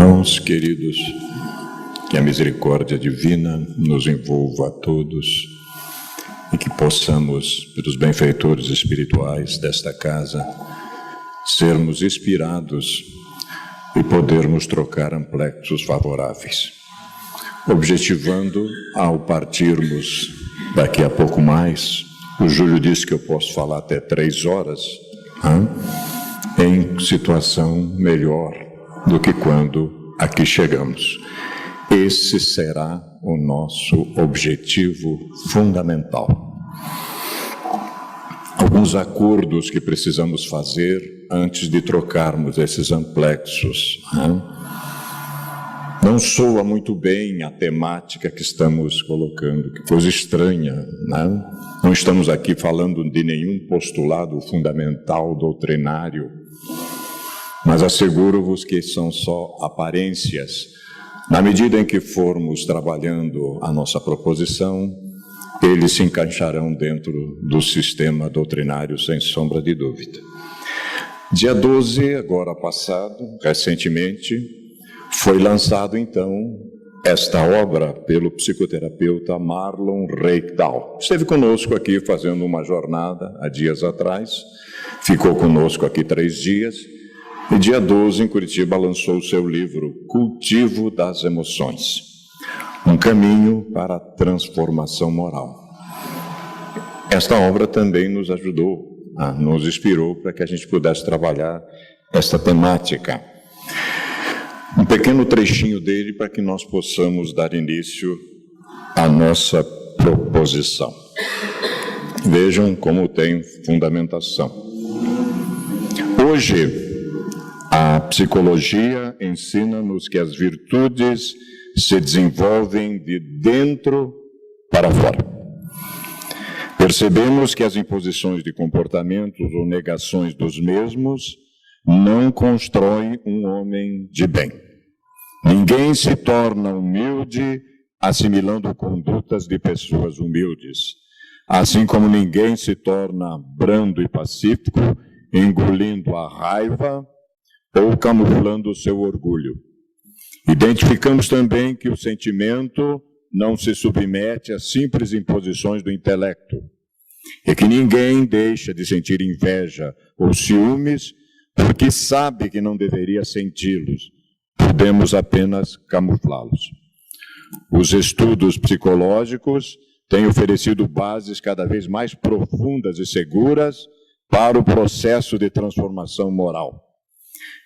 Irmãos queridos, que a misericórdia divina nos envolva a todos e que possamos, pelos benfeitores espirituais desta casa, sermos inspirados e podermos trocar amplexos favoráveis, objetivando, ao partirmos daqui a pouco mais, o Júlio disse que eu posso falar até 3 horas, em situação melhor do que quando aqui chegamos. Esse será o nosso objetivo fundamental. Alguns acordos que precisamos fazer antes de trocarmos esses amplexos. Não soa muito bem a temática que estamos colocando, que coisa estranha, Não estamos aqui falando de nenhum postulado fundamental doutrinário, mas asseguro-vos que são só aparências. Na medida em que formos trabalhando a nossa proposição, eles se encaixarão dentro do sistema doutrinário, sem sombra de dúvida. Dia 12, agora passado, recentemente, foi lançado, então, esta obra pelo psicoterapeuta Marlon Reikdal. Esteve conosco aqui fazendo uma jornada há dias atrás, ficou conosco aqui 3 dias, e dia 12, em Curitiba, lançou o seu livro Cultivo das Emoções, um caminho para a transformação moral. Esta obra também nos ajudou, nos inspirou para que a gente pudesse trabalhar esta temática. Um pequeno trechinho dele para que nós possamos dar início à nossa proposição. Vejam como tem fundamentação. Hoje, a psicologia ensina-nos que as virtudes se desenvolvem de dentro para fora. Percebemos que as imposições de comportamentos ou negações dos mesmos não constroem um homem de bem. Ninguém se torna humilde assimilando condutas de pessoas humildes, assim como ninguém se torna brando e pacífico engolindo a raiva ou camuflando o seu orgulho. Identificamos também que o sentimento não se submete a simples imposições do intelecto, e que ninguém deixa de sentir inveja ou ciúmes porque sabe que não deveria senti-los, podemos apenas camuflá-los. Os estudos psicológicos têm oferecido bases cada vez mais profundas e seguras para o processo de transformação moral.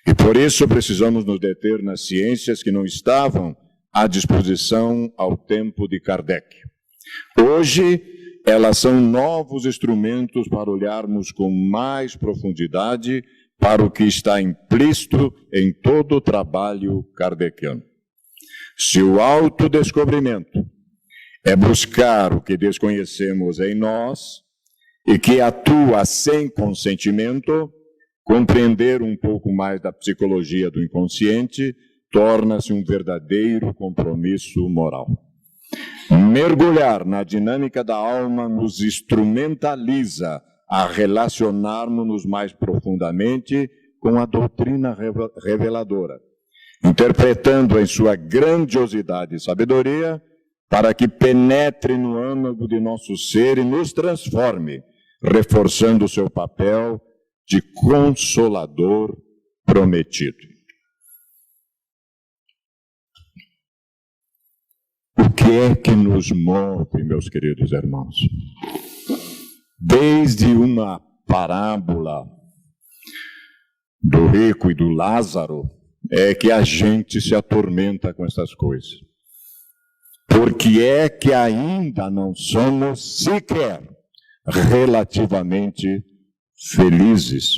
E por isso precisamos nos deter nas ciências que não estavam à disposição ao tempo de Kardec. Hoje, elas são novos instrumentos para olharmos com mais profundidade para o que está implícito em todo o trabalho kardeciano. Se o autodescobrimento é buscar o que desconhecemos em nós e que atua sem consentimento, compreender um pouco mais da psicologia do inconsciente torna-se um verdadeiro compromisso moral. Mergulhar na dinâmica da alma nos instrumentaliza a relacionarmos-nos mais profundamente com a doutrina reveladora, interpretando em sua grandiosidade e sabedoria para que penetre no âmago de nosso ser e nos transforme, reforçando o seu papel de consolador prometido. O que é que nos move, meus queridos irmãos? Desde uma parábola do rico e do Lázaro, é que a gente se atormenta com essas coisas. Porque é que ainda não somos sequer relativamente felizes,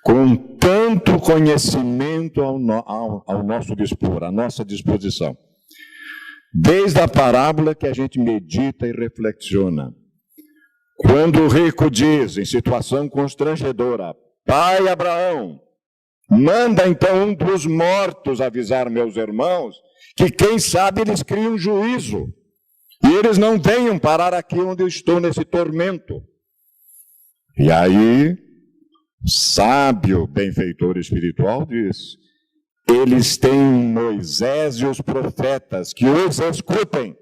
com tanto conhecimento ao nosso dispor, à nossa disposição. Desde a parábola que a gente medita e reflexiona. Quando o rico diz, em situação constrangedora, Pai Abraão, manda então um dos mortos avisar meus irmãos que quem sabe eles criam juízo e eles não venham parar aqui onde eu estou nesse tormento. E aí, sábio benfeitor espiritual diz, eles têm Moisés e os profetas, que os escutem,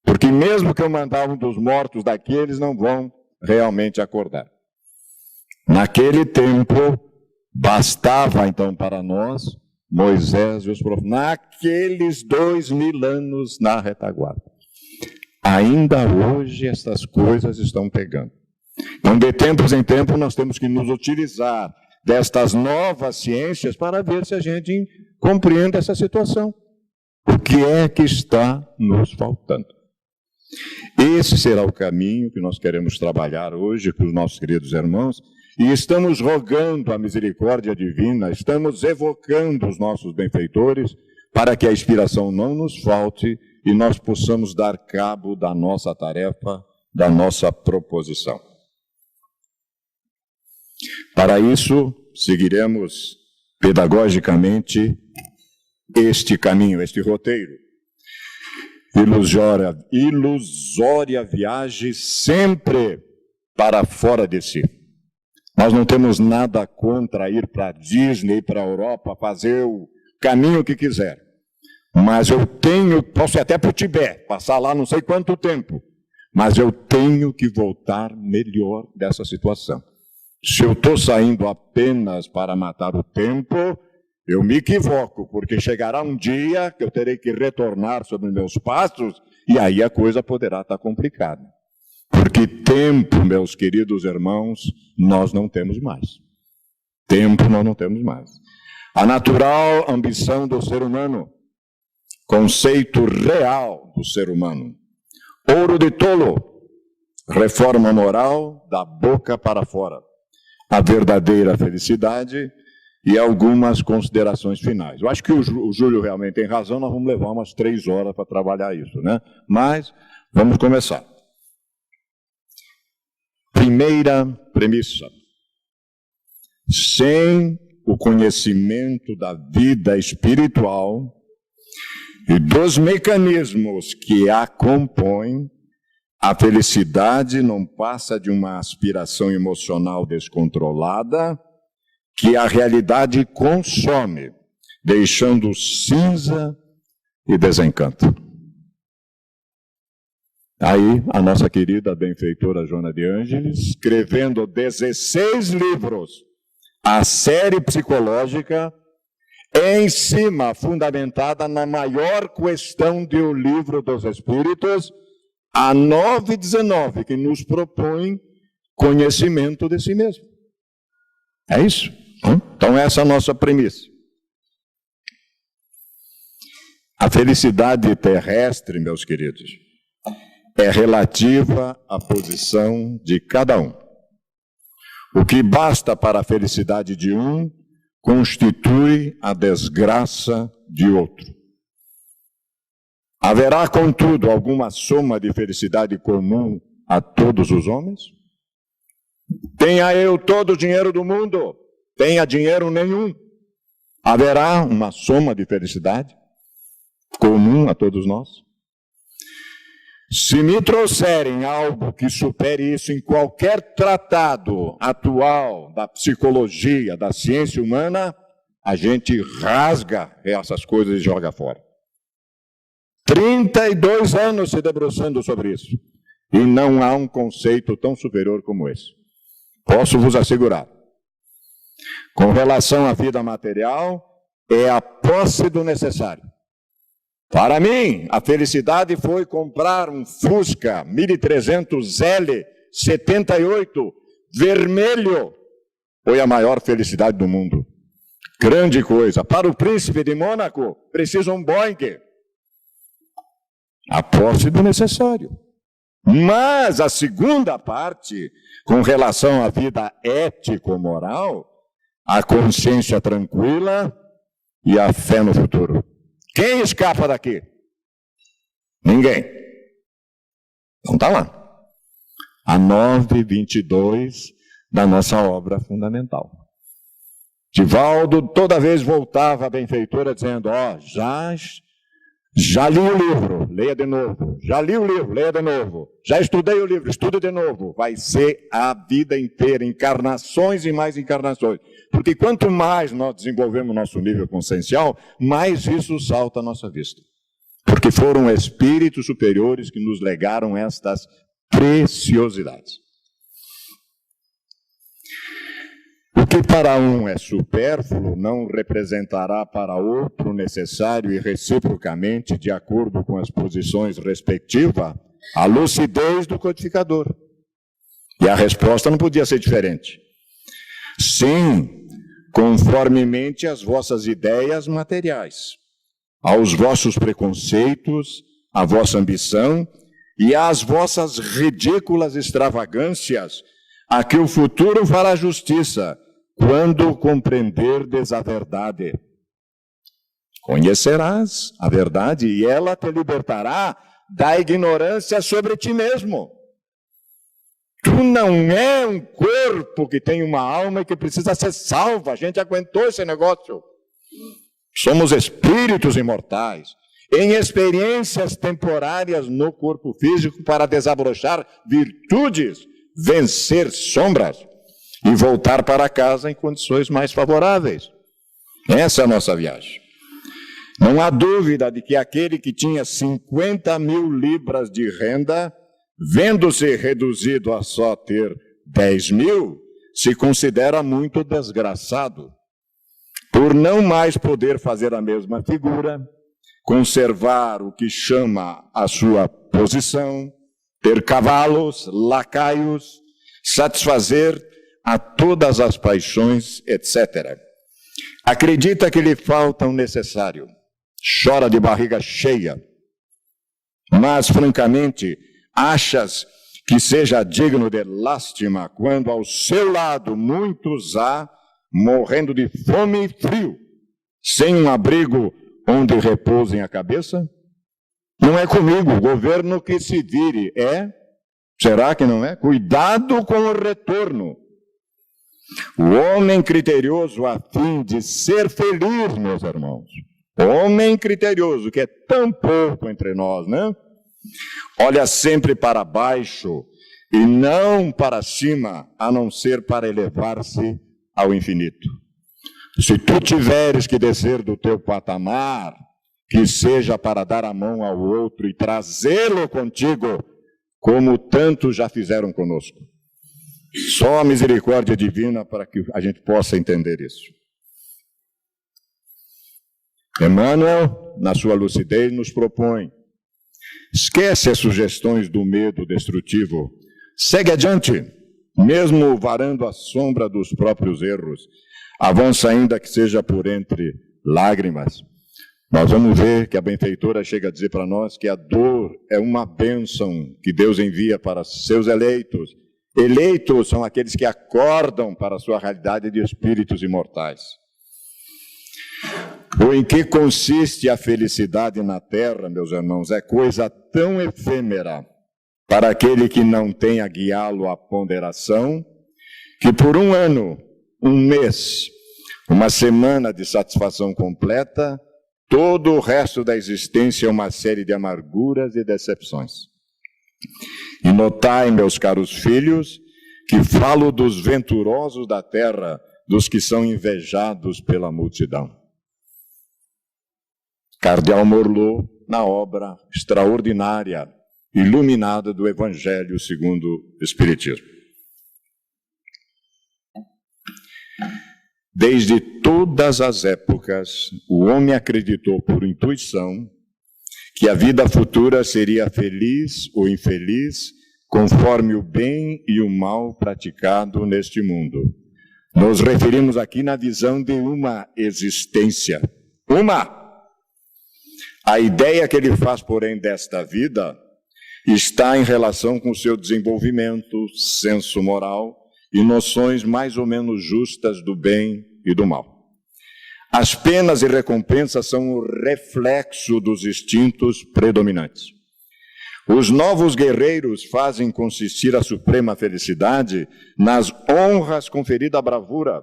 porque mesmo que eu mandar um dos mortos daqui, eles não vão realmente acordar. Naquele tempo, bastava então para nós Moisés e os profetas, naqueles 2000 anos na retaguarda. Ainda hoje essas coisas estão pegando. Então, de tempos em tempos, nós temos que nos utilizar destas novas ciências para ver se a gente compreende essa situação. O que é que está nos faltando? Esse será o caminho que nós queremos trabalhar hoje com os nossos queridos irmãos, e estamos rogando a misericórdia divina, estamos evocando os nossos benfeitores para que a inspiração não nos falte e nós possamos dar cabo da nossa tarefa, da nossa proposição. Para isso, seguiremos pedagogicamente este caminho, este roteiro. Ilusória viagem sempre para fora de si. Nós não temos nada contra ir para a Disney, para a Europa, fazer o caminho que quiser. Mas posso ir até para o Tibete, passar lá não sei quanto tempo, mas eu tenho que voltar melhor dessa situação. Se eu estou saindo apenas para matar o tempo, eu me equivoco, porque chegará um dia que eu terei que retornar sobre meus passos, e aí a coisa poderá estar complicada. Porque tempo, meus queridos irmãos, nós não temos mais. Tempo nós não temos mais. A natural ambição do ser humano, conceito real do ser humano. Ouro de tolo, reforma moral da boca para fora. A verdadeira felicidade e algumas considerações finais. Eu acho que o Júlio realmente tem razão, nós vamos levar umas 3 horas para trabalhar isso, né? Mas vamos começar. Primeira premissa. Sem o conhecimento da vida espiritual e dos mecanismos que a compõem, a felicidade não passa de uma aspiração emocional descontrolada que a realidade consome, deixando cinza e desencanto. Aí, a nossa querida benfeitora Joana de Ângeles, escrevendo 16 livros, a série psicológica, em cima, fundamentada na maior questão do Livro dos Espíritos, a 9:19, que nos propõe conhecimento de si mesmo. É isso? Então, essa é a nossa premissa. A felicidade terrestre, meus queridos, é relativa à posição de cada um. O que basta para a felicidade de um, constitui a desgraça de outro. Haverá, contudo, alguma soma de felicidade comum a todos os homens? Tenha eu todo o dinheiro do mundo, tenha dinheiro nenhum. Haverá uma soma de felicidade comum a todos nós? Se me trouxerem algo que supere isso em qualquer tratado atual da psicologia, da ciência humana, a gente rasga essas coisas e joga fora. 32 anos se debruçando sobre isso. E não há um conceito tão superior como esse. Posso vos assegurar. Com relação à vida material, é a posse do necessário. Para mim, a felicidade foi comprar um Fusca 1300L 78 vermelho. Foi a maior felicidade do mundo. Grande coisa. Para o príncipe de Mônaco, precisa um Boeing. A posse do necessário. Mas a segunda parte, com relação à vida ético-moral, a consciência tranquila e a fé no futuro. Quem escapa daqui? Ninguém. Então está lá. A 9:22 da nossa obra fundamental. Divaldo toda vez voltava à benfeitora dizendo, Já li o livro, leia de novo. Já li o livro, leia de novo. Já estudei o livro, estude de novo. Vai ser a vida inteira, encarnações e mais encarnações. Porque quanto mais nós desenvolvemos nosso nível consciencial, mais isso salta à nossa vista. Porque foram espíritos superiores que nos legaram estas preciosidades. O que para um é supérfluo não representará para outro necessário e reciprocamente, de acordo com as posições respectivas, a lucidez do codificador. E a resposta não podia ser diferente. Sim, conformemente às vossas ideias materiais, aos vossos preconceitos, à vossa ambição e às vossas ridículas extravagâncias, a que o futuro fará justiça, quando compreenderdes a verdade. Conhecerás a verdade e ela te libertará da ignorância sobre ti mesmo. Tu não é um corpo que tem uma alma e que precisa ser salvo. A gente aguentou esse negócio. Somos espíritos imortais, em experiências temporárias no corpo físico para desabrochar virtudes, vencer sombras e voltar para casa em condições mais favoráveis. Essa é a nossa viagem. Não há dúvida de que aquele que tinha 50 mil libras de renda, vendo-se reduzido a só ter 10 mil, se considera muito desgraçado, por não mais poder fazer a mesma figura, conservar o que chama a sua posição, ter cavalos, lacaios, satisfazer a todas as paixões, etc. Acredita que lhe falta o necessário, chora de barriga cheia, mas, francamente, achas que seja digno de lástima quando ao seu lado muitos há morrendo de fome e frio, sem um abrigo onde repousem a cabeça? Não é comigo, o governo que se vire, é? Será que não é? Cuidado com o retorno. O homem criterioso a fim de ser feliz, meus irmãos, homem criterioso, que é tão pouco entre nós, né? Olha sempre para baixo e não para cima, a não ser para elevar-se ao infinito. Se tu tiveres que descer do teu patamar, que seja para dar a mão ao outro e trazê-lo contigo, como tantos já fizeram conosco. Só a misericórdia divina para que a gente possa entender isso. Emmanuel, na sua lucidez, nos propõe: esquece as sugestões do medo destrutivo, segue adiante, mesmo varando a sombra dos próprios erros, avança ainda que seja por entre lágrimas. Nós vamos ver que a benfeitora chega a dizer para nós que a dor é uma bênção que Deus envia para seus eleitos. Eleitos são aqueles que acordam para a sua realidade de espíritos imortais. O em que consiste a felicidade na terra, meus irmãos, é coisa tão efêmera para aquele que não tem a guiá-lo à ponderação, que por um ano, um mês, uma semana de satisfação completa, todo o resto da existência é uma série de amarguras e decepções. E notai, meus caros filhos, que falo dos venturosos da terra, dos que são invejados pela multidão. Cardeal Morlot, na obra extraordinária, iluminada do Evangelho segundo o Espiritismo. Desde todas as épocas, o homem acreditou por intuição que a vida futura seria feliz ou infeliz, conforme o bem e o mal praticado neste mundo. Nos referimos aqui na visão de uma existência. A ideia que ele faz, porém, desta vida está em relação com o seu desenvolvimento, senso moral e noções mais ou menos justas do bem e do mal. As penas e recompensas são o reflexo dos instintos predominantes. Os novos guerreiros fazem consistir a suprema felicidade nas honras conferidas à bravura.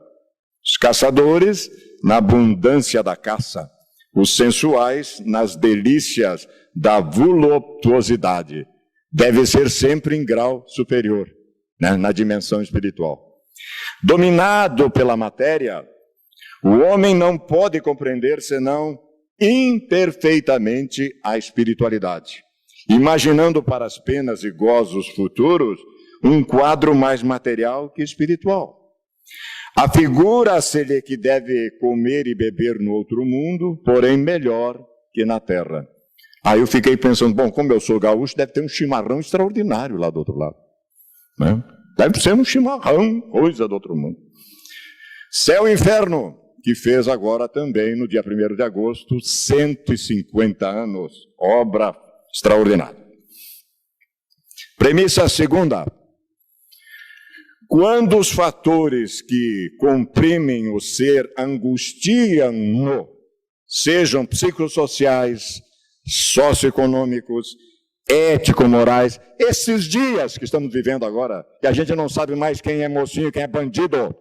Os caçadores, na abundância da caça. os sensuais nas delícias da voluptuosidade. Deve ser sempre em grau superior, né, na dimensão espiritual. Dominado pela matéria, o homem não pode compreender senão imperfeitamente a espiritualidade, imaginando para as penas e gozos futuros um quadro mais material que espiritual. Afigura-se-lhe que deve comer e beber no outro mundo, porém melhor que na terra. Aí eu fiquei pensando, bom, como eu sou gaúcho, deve ter um chimarrão extraordinário lá do outro lado, né? Deve ser um chimarrão, coisa do outro mundo. Céu e Inferno, que fez agora também, no dia 1º de agosto, 150 anos, obra extraordinária. Premissa segunda: quando os fatores que comprimem o ser angustiam-no, sejam psicossociais, socioeconômicos, ético-morais, esses dias que estamos vivendo agora, que a gente não sabe mais quem é mocinho, quem é bandido,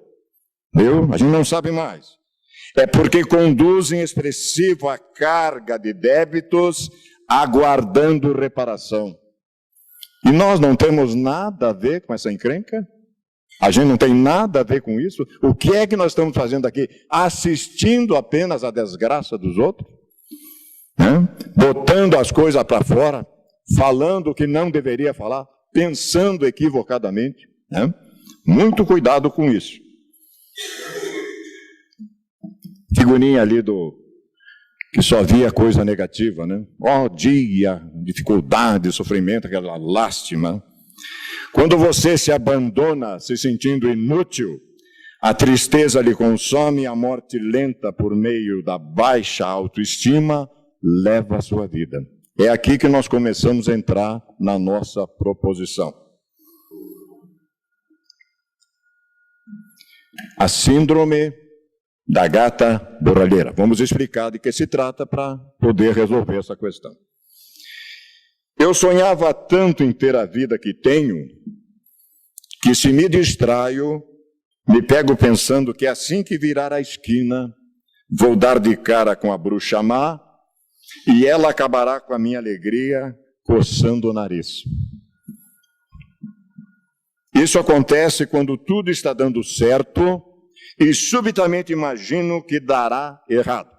viu? A gente não sabe mais. É porque conduzem expressiva carga de débitos, aguardando reparação. E nós não temos nada a ver com essa encrenca? A gente não tem nada a ver com isso? O que é que nós estamos fazendo aqui? Assistindo apenas à desgraça dos outros? Né? Botando as coisas para fora, falando o que não deveria falar, pensando equivocadamente, né? Muito cuidado com isso. Figurinha ali do que só via coisa negativa, né? Ó dia, dificuldade, sofrimento, aquela lástima. Quando você se abandona se sentindo inútil, a tristeza lhe consome, a morte lenta por meio da baixa autoestima leva a sua vida. É aqui que nós começamos a entrar na nossa proposição. A síndrome da gata borralheira. Vamos explicar de que se trata para poder resolver essa questão. Eu sonhava tanto em ter a vida que tenho, que se me distraio, me pego pensando que assim que virar a esquina, vou dar de cara com a bruxa má, e ela acabará com a minha alegria coçando o nariz. Isso acontece quando tudo está dando certo e subitamente imagino que dará errado.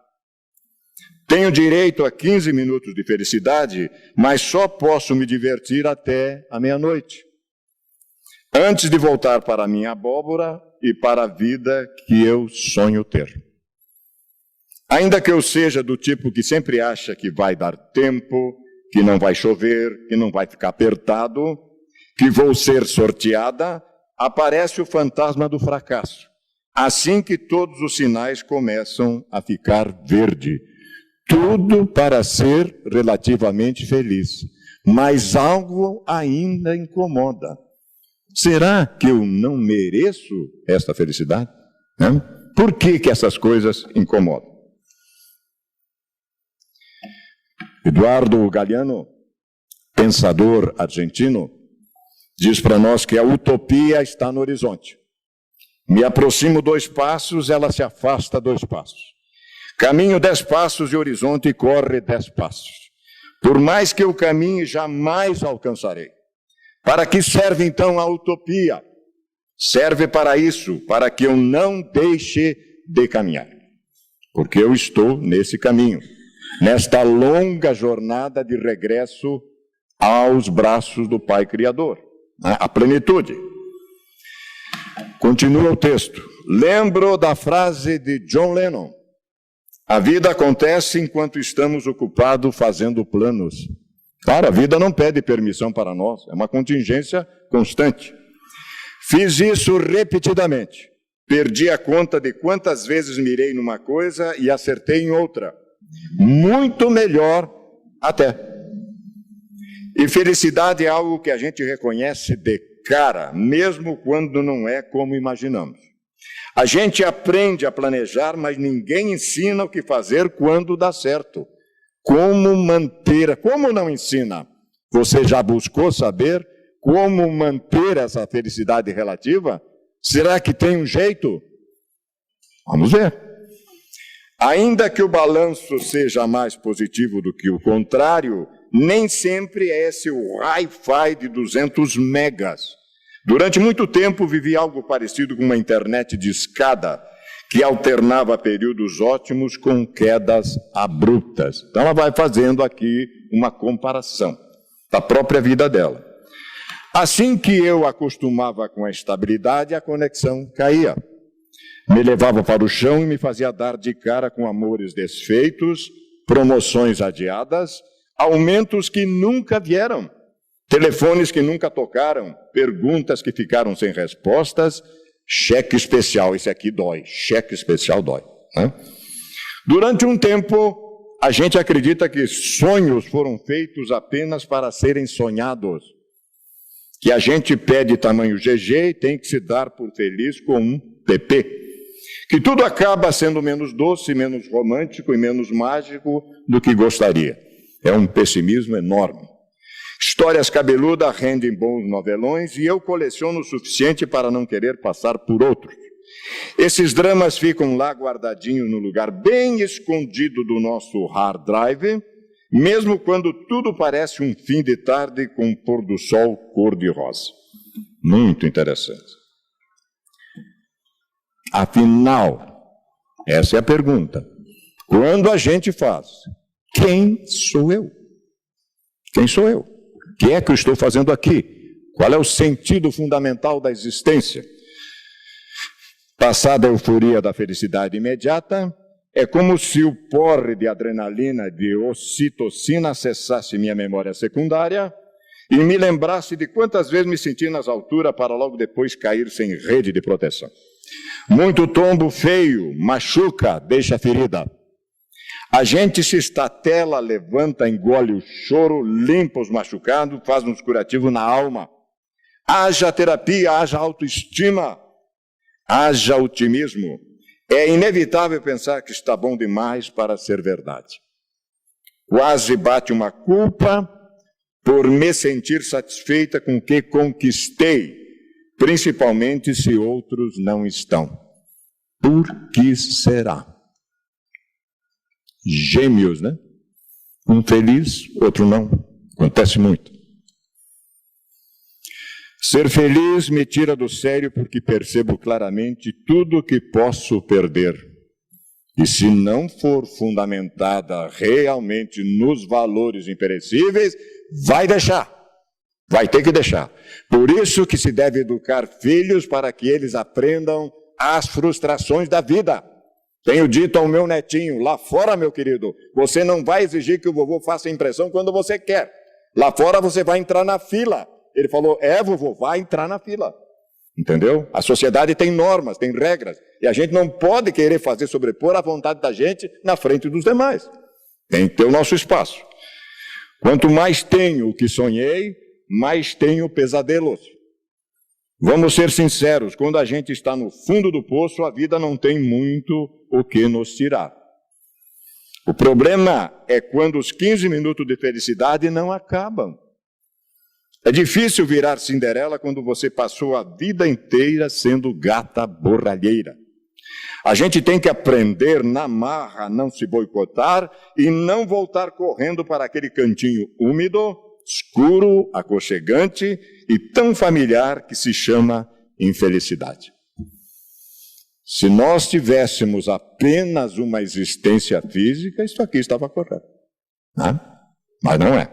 Tenho direito a 15 minutos de felicidade, mas só posso me divertir até a meia-noite, antes de voltar para a minha abóbora e para a vida que eu sonho ter. Ainda que eu seja do tipo que sempre acha que vai dar tempo, que não vai chover, que não vai ficar apertado, que vou ser sorteada, aparece o fantasma do fracasso, assim que todos os sinais começam a ficar verde. Tudo para ser relativamente feliz, mas algo ainda incomoda. Será que eu não mereço esta felicidade? Por que essas coisas incomodam? Eduardo Galeano, pensador argentino, diz para nós que a utopia está no horizonte. Me aproximo 2 passos, ela se afasta 2 passos. Caminho 10 passos e o horizonte corre 10 passos. Por mais que eu caminhe, jamais alcançarei. Para que serve então a utopia? Serve para isso, para que eu não deixe de caminhar. Porque eu estou nesse caminho, nesta longa jornada de regresso aos braços do Pai Criador, a plenitude. Continua o texto. Lembro da frase de John Lennon: a vida acontece enquanto estamos ocupados fazendo planos. Claro, a vida não pede permissão para nós, é uma contingência constante. Fiz isso repetidamente. Perdi a conta de quantas vezes mirei numa coisa e acertei em outra. Muito melhor até. E felicidade é algo que a gente reconhece de cara, mesmo quando não é como imaginamos. A gente aprende a planejar, mas ninguém ensina o que fazer quando dá certo. Como não ensina? Você já buscou saber como manter essa felicidade relativa? Será que tem um jeito? Vamos ver. Ainda que o balanço seja mais positivo do que o contrário, nem sempre é esse o Wi-Fi de 200 megas. Durante muito tempo vivi algo parecido com uma internet de escada, que alternava períodos ótimos com quedas abruptas. Então ela vai fazendo aqui uma comparação da própria vida dela. Assim que eu acostumava com a estabilidade, a conexão caía. Me levava para o chão e me fazia dar de cara com amores desfeitos, promoções adiadas, aumentos que nunca vieram, telefones que nunca tocaram, perguntas que ficaram sem respostas, cheque especial, esse aqui dói, cheque especial dói, né? Durante um tempo, a gente acredita que sonhos foram feitos apenas para serem sonhados, que a gente pede tamanho GG e tem que se dar por feliz com um PP, que tudo acaba sendo menos doce, menos romântico e menos mágico do que gostaria. É um pessimismo enorme. Histórias cabeludas rendem bons novelões e eu coleciono o suficiente para não querer passar por outros. Esses dramas ficam lá guardadinhos no lugar bem escondido do nosso hard drive, mesmo quando tudo parece um fim de tarde com um pôr do sol cor-de-rosa. Muito interessante. Afinal, essa é a pergunta. Quando a gente faz, quem sou eu? Quem sou eu? O que é que eu estou fazendo aqui? Qual é o sentido fundamental da existência? Passada a euforia da felicidade imediata, é como se o porre de adrenalina, de ocitocina, acessasse minha memória secundária e me lembrasse de quantas vezes me senti nas alturas para logo depois cair sem rede de proteção. Muito tombo feio, machuca, deixa ferida. A gente se estatela, levanta, engole o choro, limpa os machucados, faz uns curativos na alma. Haja terapia, haja autoestima, haja otimismo. É inevitável pensar que está bom demais para ser verdade. Quase bate uma culpa por me sentir satisfeita com o que conquistei, principalmente se outros não estão. Por que será? Gêmeos, né? Um feliz, outro não. Acontece muito. Ser feliz me tira do sério porque percebo claramente tudo o que posso perder. E se não for fundamentada realmente nos valores imperecíveis, vai deixar. Vai ter que deixar. Por isso que se deve educar filhos para que eles aprendam as frustrações da vida. Tenho dito ao meu netinho, lá fora, meu querido, você não vai exigir que o vovô faça impressão quando você quer. Lá fora você vai entrar na fila. Ele falou, vovô, vai entrar na fila. Entendeu? A sociedade tem normas, tem regras. E a gente não pode querer fazer sobrepor a vontade da gente na frente dos demais. Tem que ter o nosso espaço. Quanto mais tenho o que sonhei, mais tenho pesadelos. Vamos ser sinceros, quando a gente está no fundo do poço, a vida não tem muito o que nos tirar. O problema é quando os 15 minutos de felicidade não acabam. É difícil virar Cinderela quando você passou a vida inteira sendo gata borralheira. A gente tem que aprender na marra a não se boicotar e não voltar correndo para aquele cantinho úmido, escuro, aconchegante e tão familiar que se chama infelicidade. Se nós tivéssemos apenas uma existência física, isso aqui estava correto, né? Mas não é.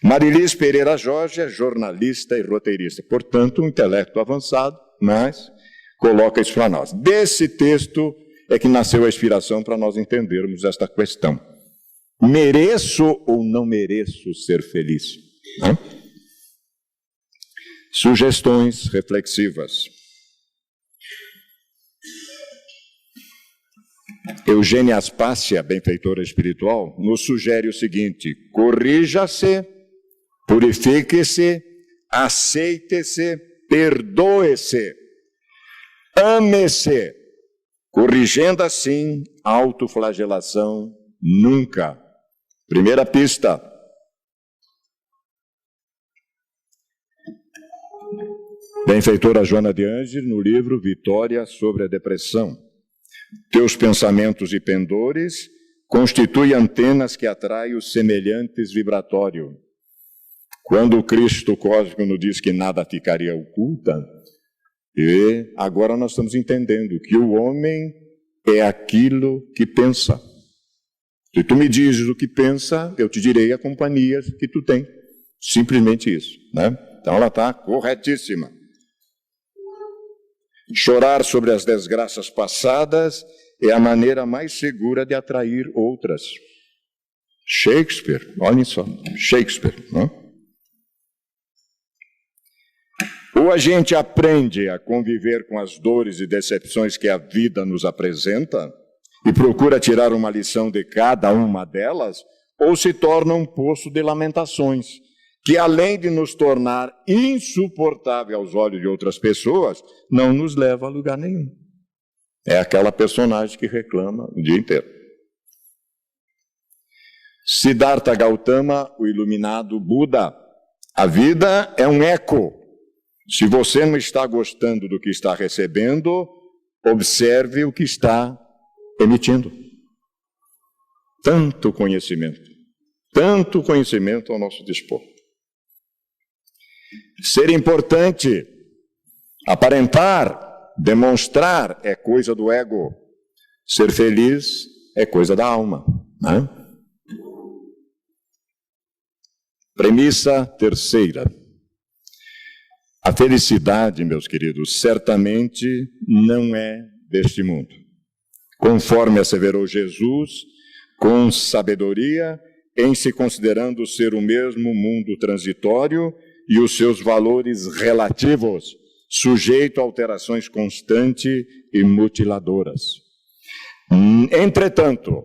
Marilis Pereira Jorge é jornalista e roteirista, portanto, um intelecto avançado, mas coloca isso para nós. Desse texto é que nasceu a inspiração para nós entendermos esta questão. Mereço ou não mereço ser feliz? Né? Sugestões reflexivas. Eugênia Aspácia, benfeitora espiritual, nos sugere o seguinte: corrija-se, purifique-se, aceite-se, perdoe-se, ame-se, corrigindo assim, autoflagelação nunca. Primeira pista. Benfeitora Joana de Ângeles, no livro Vitória sobre a Depressão. Teus pensamentos e pendores constituem antenas que atraem os semelhantes vibratório. Quando o Cristo cósmico nos diz que nada ficaria oculta, e agora nós estamos entendendo que o homem é aquilo que pensa. Se tu me dizes o que pensa, eu te direi a companhias que tu tem. Simplesmente isso, né? Então ela está corretíssima. Chorar sobre as desgraças passadas é a maneira mais segura de atrair outras. Shakespeare, olhem só, Shakespeare, não? Ou a gente aprende a conviver com as dores e decepções que a vida nos apresenta e procura tirar uma lição de cada uma delas, ou se torna um poço de lamentações, que além de nos tornar insuportável aos olhos de outras pessoas, não nos leva a lugar nenhum. É aquela personagem que reclama o dia inteiro. Siddhartha Gautama, o iluminado Buda, a vida é um eco. Se você não está gostando do que está recebendo, observe o que está emitindo. Tanto conhecimento ao nosso dispor. Ser importante, aparentar, demonstrar é coisa do ego. Ser feliz é coisa da alma, né? Premissa terceira. A felicidade, meus queridos, certamente não é deste mundo. Conforme asseverou Jesus, com sabedoria, em se considerando ser o mesmo mundo transitório e os seus valores relativos, sujeito a alterações constantes e mutiladoras. Entretanto,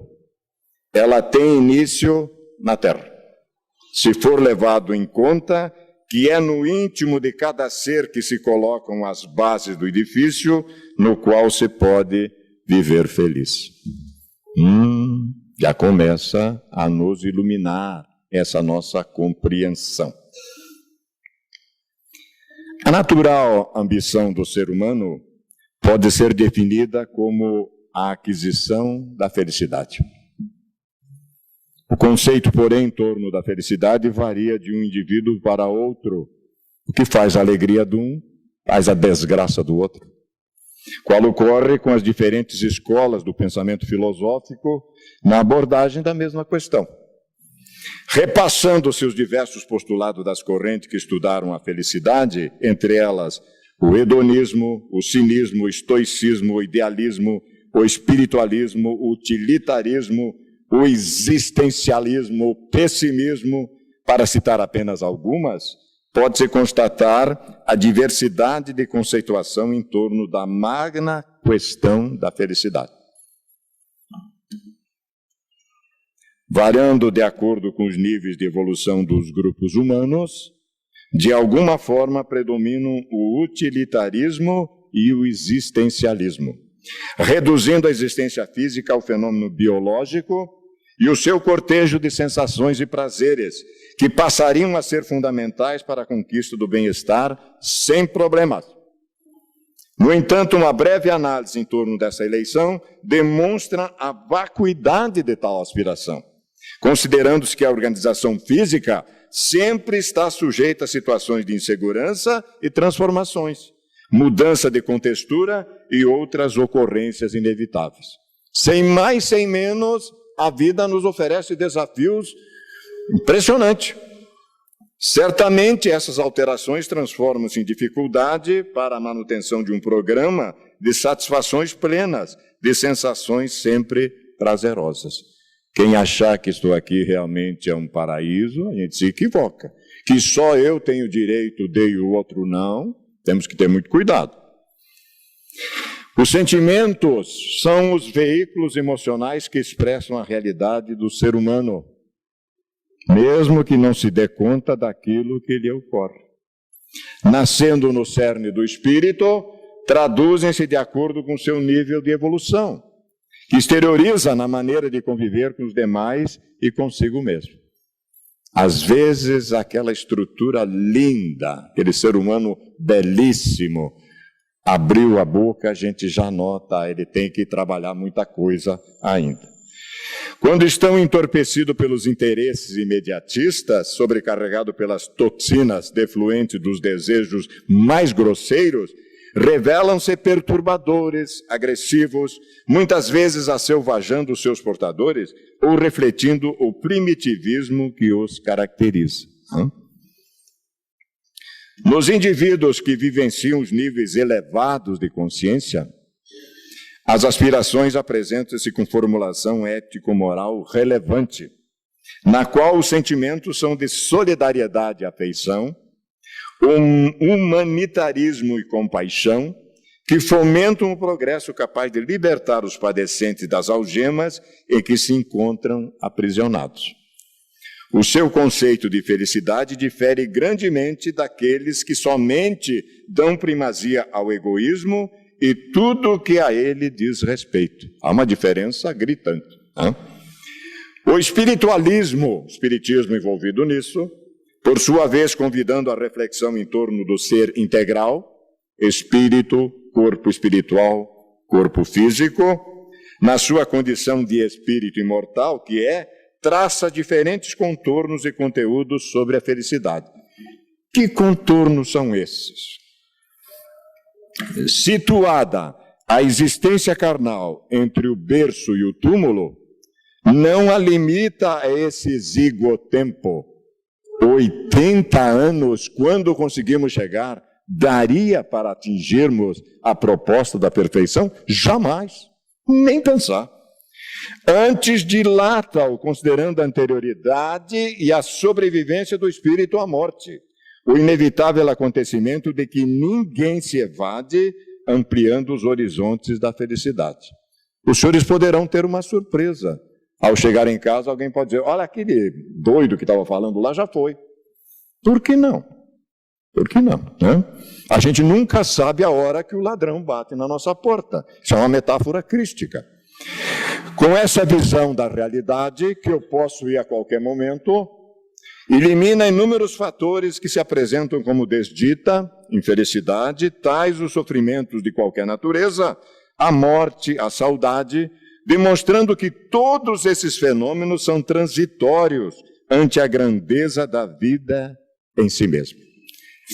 ela tem início na Terra. Se for levado em conta que é no íntimo de cada ser que se colocam as bases do edifício no qual se pode viver feliz. Já começa a nos iluminar essa nossa compreensão. A natural ambição do ser humano pode ser definida como a aquisição da felicidade. O conceito, porém, em torno da felicidade varia de um indivíduo para outro. O que faz a alegria de um, faz a desgraça do outro. Qual ocorre com as diferentes escolas do pensamento filosófico na abordagem da mesma questão. Repassando-se os diversos postulados das correntes que estudaram a felicidade, entre elas o hedonismo, o cinismo, o estoicismo, o idealismo, o espiritualismo, o utilitarismo, o existencialismo, o pessimismo, para citar apenas algumas, pode-se constatar a diversidade de conceituação em torno da magna questão da felicidade. Variando de acordo com os níveis de evolução dos grupos humanos, de alguma forma predominam o utilitarismo e o existencialismo, reduzindo a existência física ao fenômeno biológico e o seu cortejo de sensações e prazeres, que passariam a ser fundamentais para a conquista do bem-estar sem problemas. No entanto, uma breve análise em torno dessa eleição demonstra a vacuidade de tal aspiração, considerando-se que a organização física sempre está sujeita a situações de insegurança e transformações, mudança de contextura e outras ocorrências inevitáveis. Sem mais, sem menos, a vida nos oferece desafios impressionantes. Certamente essas alterações transformam-se em dificuldade para a manutenção de um programa de satisfações plenas, de sensações sempre prazerosas. Quem achar que estou aqui realmente é um paraíso, a gente se equivoca. Que só eu tenho direito de e o outro não, temos que ter muito cuidado. Os sentimentos são os veículos emocionais que expressam a realidade do ser humano, mesmo que não se dê conta daquilo que lhe ocorre. Nascendo no cerne do espírito, traduzem-se de acordo com seu nível de evolução, que exterioriza na maneira de conviver com os demais e consigo mesmo. Às vezes, aquela estrutura linda, aquele ser humano belíssimo, abriu a boca, a gente já nota, ele tem que trabalhar muita coisa ainda. Quando estão entorpecidos pelos interesses imediatistas, sobrecarregados pelas toxinas defluentes dos desejos mais grosseiros, revelam-se perturbadores, agressivos, muitas vezes asselvajando os seus portadores ou refletindo o primitivismo que os caracteriza. Nos indivíduos que vivenciam os níveis elevados de consciência, as aspirações apresentam-se com formulação ético-moral relevante, na qual os sentimentos são de solidariedade e afeição, um humanitarismo e compaixão, que fomentam o progresso capaz de libertar os padecentes das algemas em que se encontram aprisionados. O seu conceito de felicidade difere grandemente daqueles que somente dão primazia ao egoísmo e tudo o que a ele diz respeito. Há uma diferença gritante. O espiritismo envolvido nisso, por sua vez convidando a reflexão em torno do ser integral, espírito, corpo espiritual, corpo físico, na sua condição de espírito imortal, que traça diferentes contornos e conteúdos sobre a felicidade. Que contornos são esses? Situada a existência carnal entre o berço e o túmulo, não a limita a esse exíguo tempo. 80 anos, quando conseguimos chegar, daria para atingirmos a proposta da perfeição? Jamais, nem pensar. Antes dilata-o, considerando a anterioridade e a sobrevivência do espírito à morte, o inevitável acontecimento de que ninguém se evade, ampliando os horizontes da felicidade. Os senhores poderão ter uma surpresa. Ao chegar em casa, alguém pode dizer, olha, aquele doido que estava falando lá já foi. Por que não? Por que não? Né? A gente nunca sabe a hora que o ladrão bate na nossa porta. Isso é uma metáfora crística. Com essa visão da realidade, que eu posso ir a qualquer momento, elimina inúmeros fatores que se apresentam como desdita, infelicidade, tais os sofrimentos de qualquer natureza, a morte, a saudade, demonstrando que todos esses fenômenos são transitórios ante a grandeza da vida em si mesma.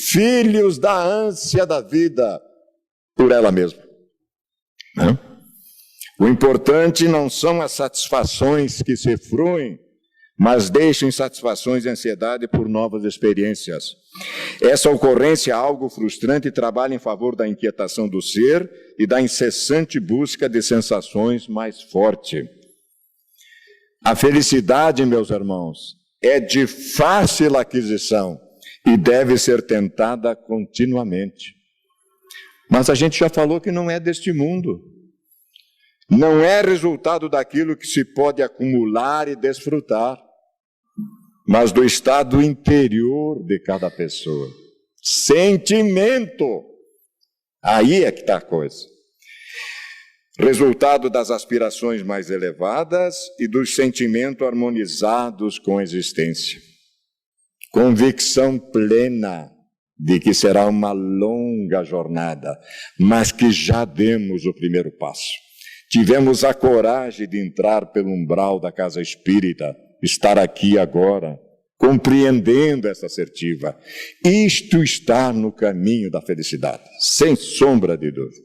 Filhos da ânsia da vida por ela mesma. O importante não são as satisfações que se fruem, mas deixam insatisfações e ansiedade por novas experiências. Essa ocorrência é algo frustrante e trabalha em favor da inquietação do ser e da incessante busca de sensações mais fortes. A felicidade, meus irmãos, é de fácil aquisição e deve ser tentada continuamente. Mas a gente já falou que não é deste mundo. Não é resultado daquilo que se pode acumular e desfrutar, mas do estado interior de cada pessoa. Sentimento. Aí é que está a coisa. Resultado das aspirações mais elevadas e dos sentimentos harmonizados com a existência. Convicção plena de que será uma longa jornada, mas que já demos o primeiro passo. Tivemos a coragem de entrar pelo umbral da casa espírita, estar aqui agora, compreendendo essa assertiva. Isto está no caminho da felicidade, sem sombra de dúvida.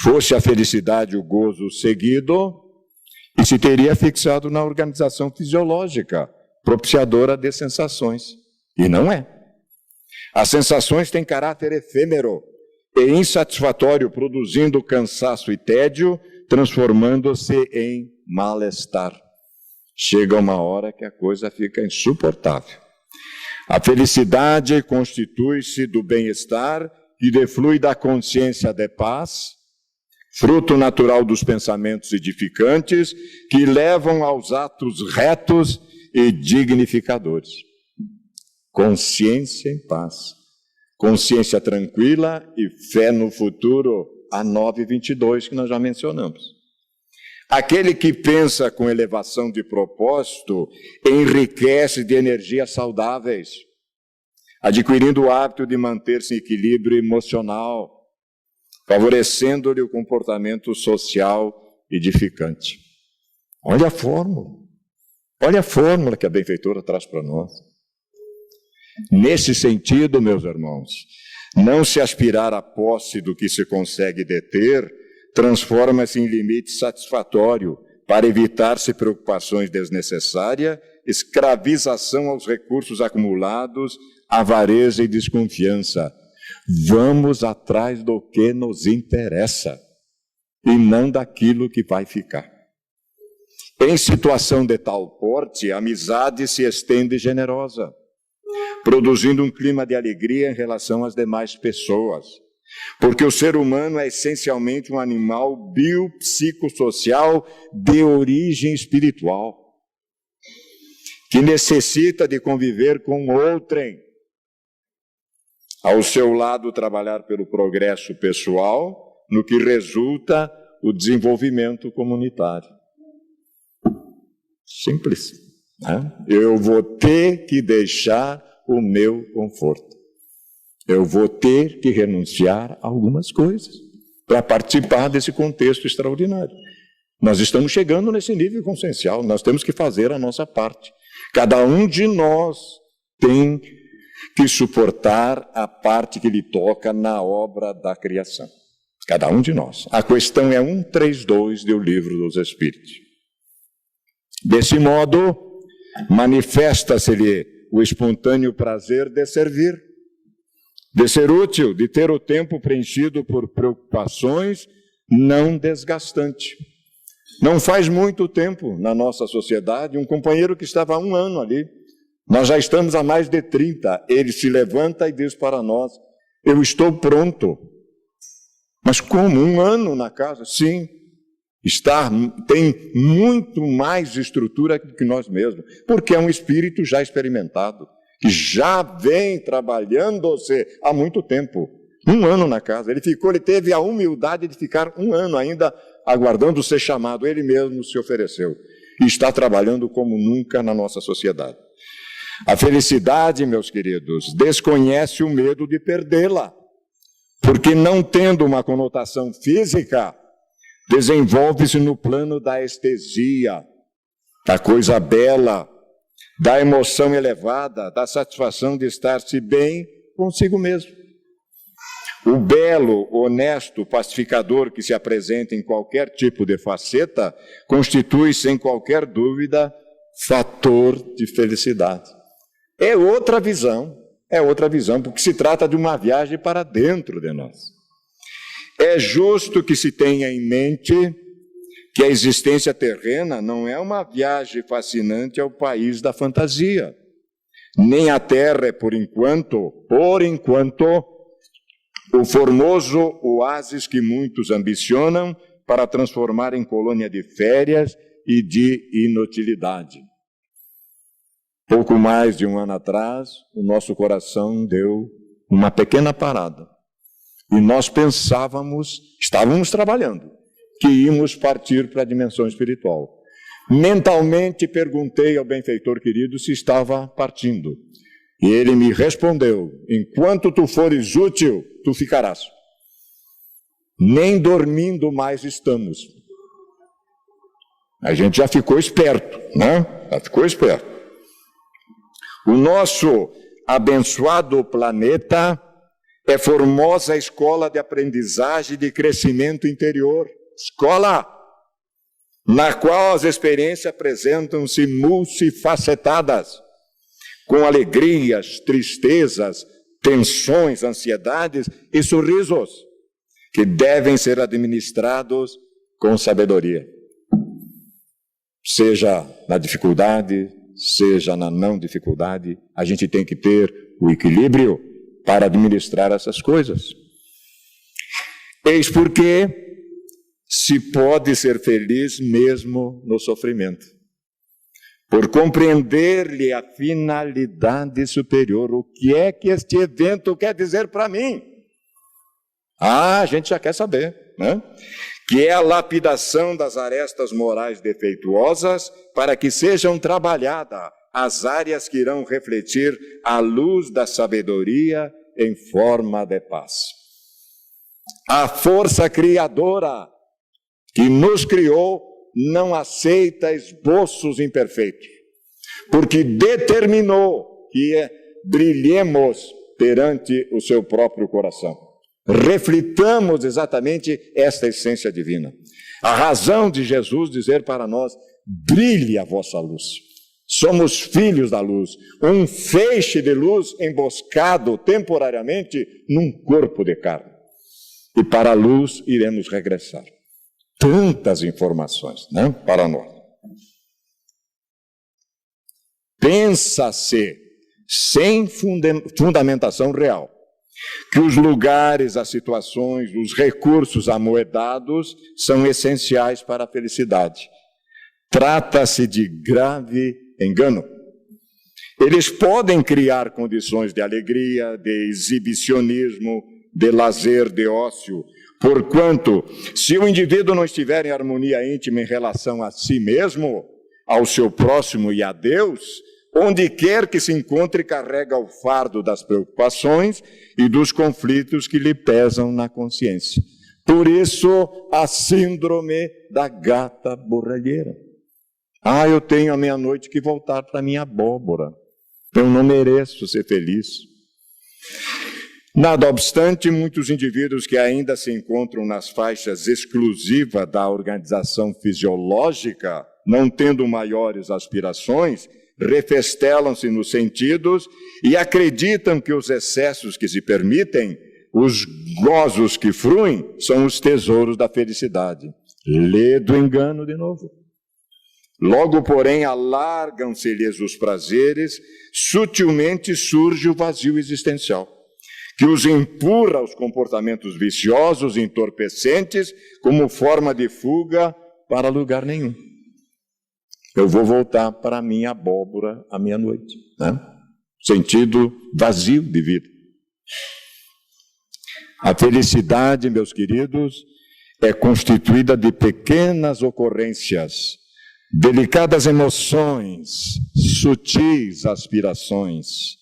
Fosse a felicidade o gozo seguido, e se teria fixado na organização fisiológica, propiciadora de sensações. E não é. As sensações têm caráter efêmero e insatisfatório, produzindo cansaço e tédio, transformando-se em mal-estar. Chega uma hora que a coisa fica insuportável. A felicidade constitui-se do bem-estar que deflui da consciência de paz, fruto natural dos pensamentos edificantes que levam aos atos retos e dignificadores. Consciência em paz, consciência tranquila e fé no futuro, a 9:22 que nós já mencionamos. Aquele que pensa com elevação de propósito enriquece de energias saudáveis. adquirindo o hábito de manter-se em equilíbrio emocional, favorecendo-lhe o comportamento social edificante. Olha a fórmula que a benfeitora traz para nós. Nesse sentido, meus irmãos, não se aspirar à posse do que se consegue deter, transforma-se em limite satisfatório para evitar-se preocupações desnecessárias, escravização aos recursos acumulados, avareza e desconfiança. Vamos atrás do que nos interessa e não daquilo que vai ficar. Em situação de tal porte, a amizade se estende generosa, produzindo um clima de alegria em relação às demais pessoas. Porque o ser humano é essencialmente um animal biopsicossocial de origem espiritual, que necessita de conviver com outrem. Ao seu lado, trabalhar pelo progresso pessoal, no que resulta o desenvolvimento comunitário. Simples, né? Eu vou ter que deixar o meu conforto. Eu vou ter que renunciar a algumas coisas para participar desse contexto extraordinário. Nós estamos chegando nesse nível consciencial, nós temos que fazer a nossa parte. Cada um de nós tem que suportar a parte que lhe toca na obra da criação. Cada um de nós. A questão é 132 do Livro dos Espíritos. Desse modo, manifesta-se-lhe o espontâneo prazer de servir, de ser útil, de ter o tempo preenchido por preocupações não desgastantes. Não faz muito tempo na nossa sociedade, um companheiro que estava há 1 ano ali, nós já estamos há mais de 30, ele se levanta e diz para nós, eu estou pronto. Mas como? 1 ano na casa? Sim, tem muito mais estrutura que nós mesmos, porque é um espírito já experimentado, que já vem trabalhando-se há muito tempo. 1 ano na casa, ele teve a humildade de ficar 1 ano ainda aguardando ser chamado, ele mesmo se ofereceu, e está trabalhando como nunca na nossa sociedade. A felicidade, meus queridos, desconhece o medo de perdê-la, porque não tendo uma conotação física, desenvolve-se no plano da estesia, da coisa bela, da emoção elevada, da satisfação de estar-se bem consigo mesmo. O belo, honesto, pacificador que se apresenta em qualquer tipo de faceta, constitui, sem qualquer dúvida, fator de felicidade. É outra visão, porque se trata de uma viagem para dentro de nós. É justo que se tenha em mente que a existência terrena não é uma viagem fascinante ao país da fantasia. Nem a Terra é, por enquanto, o formoso oásis que muitos ambicionam para transformar em colônia de férias e de inutilidade. Pouco mais de 1 ano atrás, o nosso coração deu uma pequena parada. E nós estávamos trabalhando, que íamos partir para a dimensão espiritual. Mentalmente perguntei ao benfeitor querido se estava partindo. E ele me respondeu, enquanto tu fores útil, tu ficarás. Nem dormindo mais estamos. A gente já ficou esperto, né? Já ficou esperto. O nosso abençoado planeta é formosa escola de aprendizagem e de crescimento interior. Escola na qual as experiências apresentam-se multifacetadas, com alegrias, tristezas, tensões, ansiedades e sorrisos, que devem ser administrados com sabedoria. Seja na dificuldade, seja na não dificuldade, a gente tem que ter o equilíbrio para administrar essas coisas. Eis porque se pode ser feliz mesmo no sofrimento, por compreender-lhe a finalidade superior. O que é que este evento quer dizer para mim? A gente já quer saber, né? Que é a lapidação das arestas morais defeituosas para que sejam trabalhadas as áreas que irão refletir a luz da sabedoria em forma de paz. A força criadora que nos criou não aceita esboços imperfeitos, porque determinou que brilhemos perante o seu próprio coração. Reflitamos exatamente esta essência divina. A razão de Jesus dizer para nós: brilhe a vossa luz. Somos filhos da luz, um feixe de luz emboscado temporariamente num corpo de carne. E para a luz iremos regressar. Tantas informações, né, para nós. Pensa-se, sem fundamentação real, que os lugares, as situações, os recursos amoedados são essenciais para a felicidade. Trata-se de grave engano. Eles podem criar condições de alegria, de exibicionismo, de lazer, de ócio, porquanto, se o indivíduo não estiver em harmonia íntima em relação a si mesmo, ao seu próximo e a Deus, onde quer que se encontre, carrega o fardo das preocupações e dos conflitos que lhe pesam na consciência. Por isso, a síndrome da gata borralheira. Eu tenho à meia-noite que voltar para a minha abóbora. Eu não mereço ser feliz. Nada obstante, muitos indivíduos que ainda se encontram nas faixas exclusivas da organização fisiológica, não tendo maiores aspirações, refestelam-se nos sentidos e acreditam que os excessos que se permitem, os gozos que fruem, são os tesouros da felicidade. Lê do engano de novo. Logo, porém, alargam-se-lhes os prazeres, sutilmente surge o vazio existencial, que os empurra aos comportamentos viciosos e entorpecentes como forma de fuga para lugar nenhum. Eu vou voltar para a minha abóbora à meia-noite, né? Sentido vazio de vida. A felicidade, meus queridos, é constituída de pequenas ocorrências, delicadas emoções, sutis aspirações,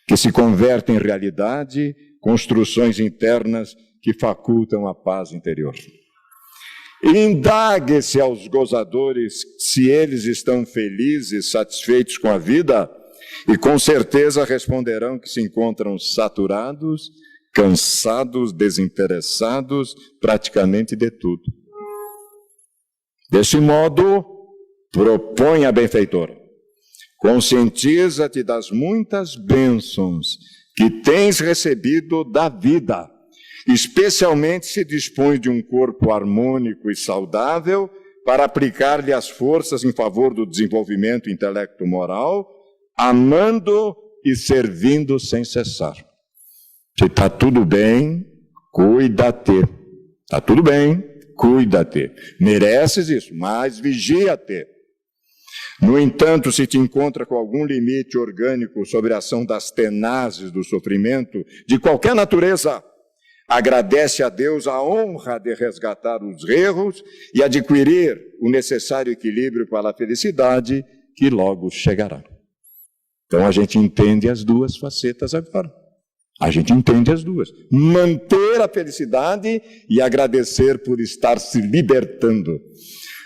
que se convertem em realidade, construções internas que facultam a paz interior. Indague-se aos gozadores se eles estão felizes, satisfeitos com a vida, e com certeza responderão que se encontram saturados, cansados, desinteressados, praticamente de tudo. Deste modo, propõe a benfeitora: conscientiza-te das muitas bênçãos que tens recebido da vida, especialmente se dispõe de um corpo harmônico e saudável para aplicar-lhe as forças em favor do desenvolvimento intelecto-moral, amando e servindo sem cessar. Se está tudo bem, cuida-te. Está tudo bem, cuida-te. Mereces isso, mas vigia-te. No entanto, se te encontra com algum limite orgânico sobre a ação das tenazes do sofrimento, de qualquer natureza, agradece a Deus a honra de resgatar os erros e adquirir o necessário equilíbrio para a felicidade que logo chegará. Então a gente entende as duas facetas agora. A gente entende as duas. Manter a felicidade e agradecer por estar se libertando.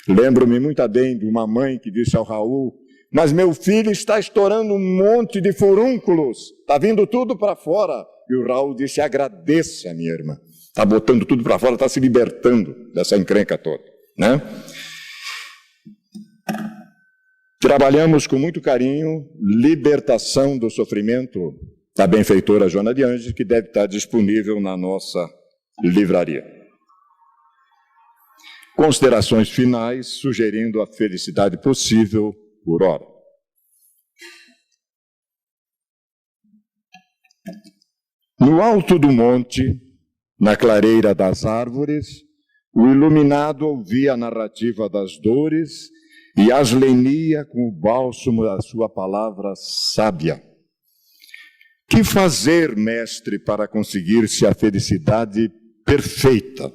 Lembro-me muito bem de uma mãe que disse ao Raul: mas meu filho está estourando um monte de furúnculos, está vindo tudo para fora. E o Raul disse: agradeça, minha irmã. Está botando tudo para fora, está se libertando dessa encrenca toda, né? Trabalhamos com muito carinho Libertação do Sofrimento, da benfeitora Joana de Ângeles, que deve estar disponível na nossa livraria. Considerações finais, sugerindo a felicidade possível por hora. No alto do monte, na clareira das árvores, o iluminado ouvia a narrativa das dores e as lenia com o bálsamo da sua palavra sábia. Que fazer, mestre, para conseguir-se a felicidade perfeita?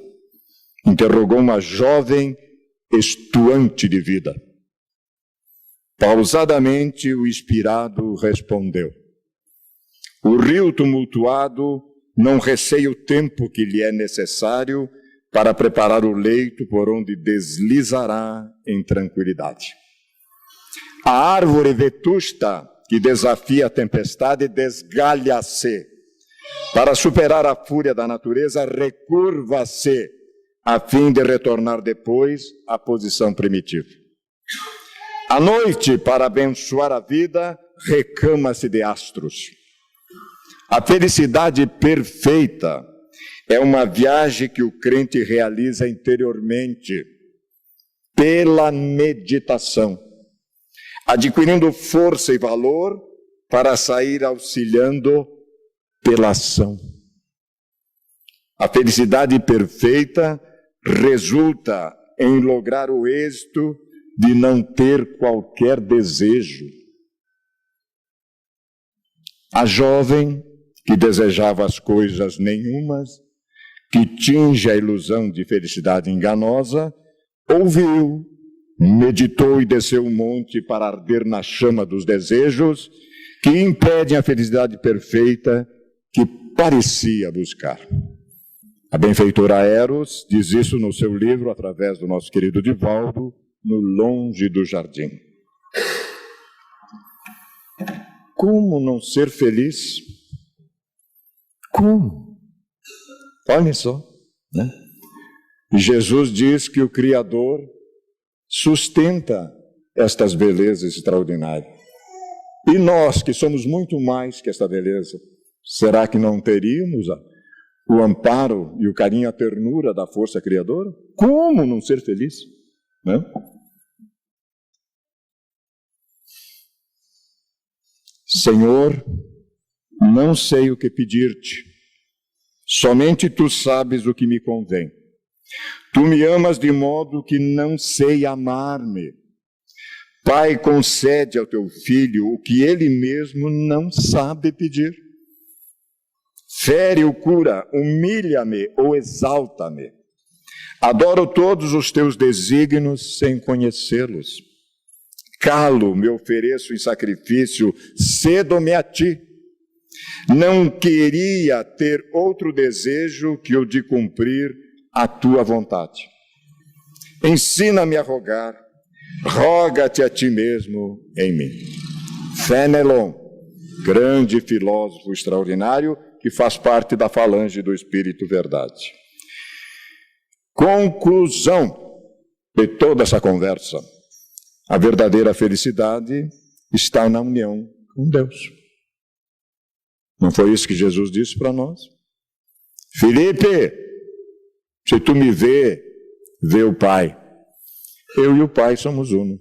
Interrogou uma jovem estuante de vida. Pausadamente o inspirado respondeu: o rio tumultuado não receia o tempo que lhe é necessário para preparar o leito por onde deslizará em tranquilidade. A árvore vetusta que desafia a tempestade desgalha-se. Para superar a fúria da natureza, recurva-se, a fim de retornar depois à posição primitiva. A noite, para abençoar a vida, recama-se de astros. A felicidade perfeita é uma viagem que o crente realiza interiormente, pela meditação, adquirindo força e valor para sair auxiliando pela ação. A felicidade perfeita resulta em lograr o êxito de não ter qualquer desejo. A jovem que desejava as coisas nenhumas, que tinge a ilusão de felicidade enganosa, ouviu, meditou e desceu o monte para arder na chama dos desejos que impedem a felicidade perfeita que parecia buscar. A benfeitora Eros diz isso no seu livro, através do nosso querido Divaldo, No Longe do Jardim. Como não ser feliz? Como? Olhem só, né? Jesus diz que o Criador sustenta estas belezas extraordinárias. E nós, que somos muito mais que esta beleza, será que não teríamos o amparo e o carinho, a ternura da força criadora? Como não ser feliz? Né? Senhor, não sei o que pedir-te, somente tu sabes o que me convém. Tu me amas de modo que não sei amar-me. Pai, concede ao teu filho o que ele mesmo não sabe pedir. Fere ou cura, humilha-me ou exalta-me. Adoro todos os teus desígnios sem conhecê-los. Calo, me ofereço em sacrifício, cedo-me a ti. Não queria ter outro desejo que o de cumprir a tua vontade. Ensina-me a rogar, roga-te a ti mesmo em mim. Fénelon, grande filósofo extraordinário, que faz parte da falange do Espírito Verdade. Conclusão de toda essa conversa: a verdadeira felicidade está na união com Deus. Não foi isso que Jesus disse para nós? Felipe, se tu me vê, vê o Pai. Eu e o Pai somos uno.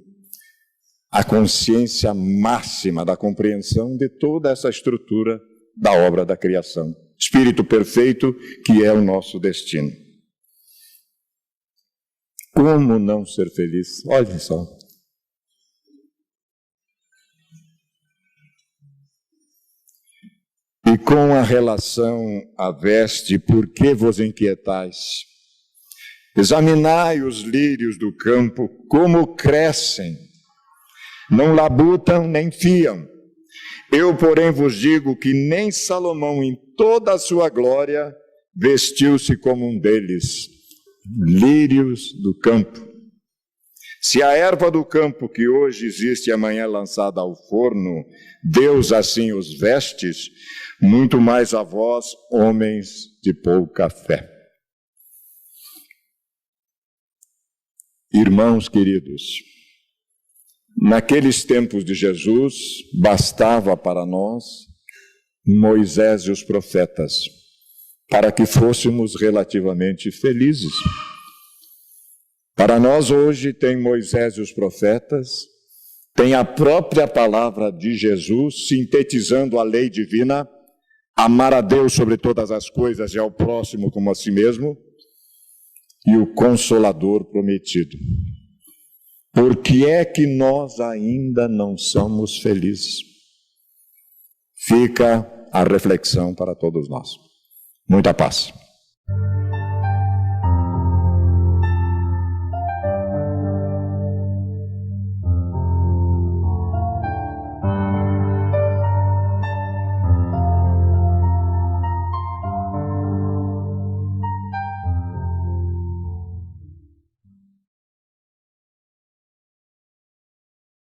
A consciência máxima da compreensão de toda essa estrutura da obra da criação. Espírito perfeito, que é o nosso destino. Como não ser feliz? Olhem só. E com a relação à veste, por que vos inquietais? Examinai os lírios do campo, como crescem. Não labutam nem fiam. Eu, porém, vos digo que nem Salomão, em toda a sua glória, vestiu-se como um deles. Lírios do campo. Se a erva do campo que hoje existe e amanhã lançada ao forno, Deus assim os vestes, muito mais a vós, homens de pouca fé. Irmãos queridos, naqueles tempos de Jesus, bastava para nós Moisés e os profetas, para que fôssemos relativamente felizes. Para nós hoje tem Moisés e os profetas, tem a própria palavra de Jesus, sintetizando a lei divina, amar a Deus sobre todas as coisas e ao próximo como a si mesmo, e o Consolador prometido. Por que é que nós ainda não somos felizes? Fica a reflexão para todos nós. Muita paz.